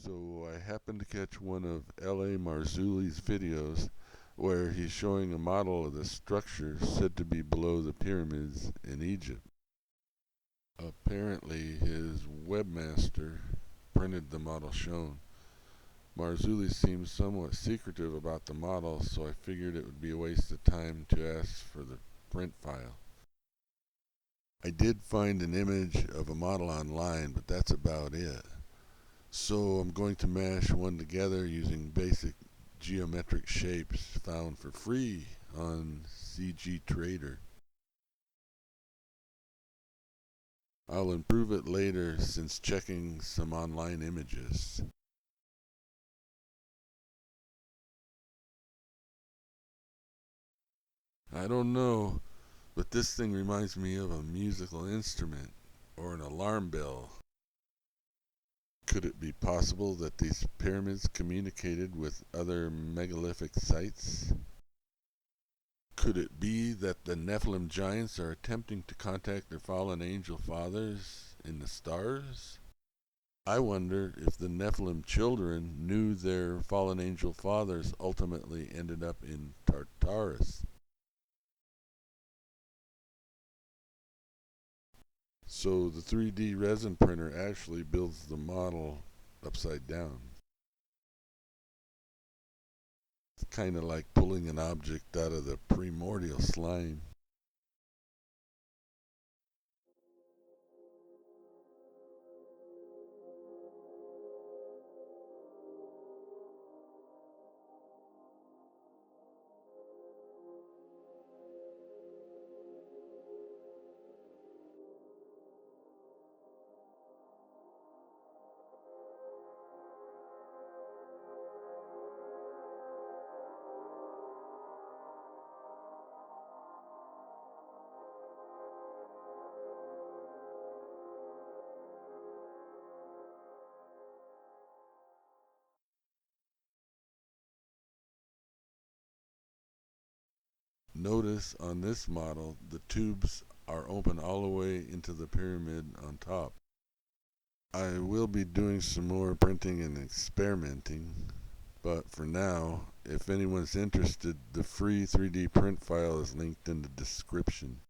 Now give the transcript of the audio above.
So I happened to catch one of L.A Marzulli's videos where he's showing a model of the structure said to be below the pyramids in Egypt. Apparently his webmaster printed the model shown. Marzulli seems somewhat secretive about the model, so I figured it would be a waste of time to ask for the print file. I did find an image of a model online, but that's about it. So I'm going to mash one together using basic geometric shapes found for free on CG Trader. I'll improve it later since checking some online images. I don't know, but this thing reminds me of a musical instrument or an alarm bell. Could it be possible that these pyramids communicated with other megalithic sites? Could it be that the Nephilim giants are attempting to contact their fallen angel fathers in the stars? I wonder if the Nephilim children knew their fallen angel fathers ultimately ended up in Tartarus. So the 3D resin printer actually builds the model upside down. It's kind of like pulling an object out of the primordial slime. Notice on this model the tubes are open all the way into the pyramid on top. I will be doing some more printing and experimenting, but for now, if anyone's interested, the free 3D print file is linked in the description.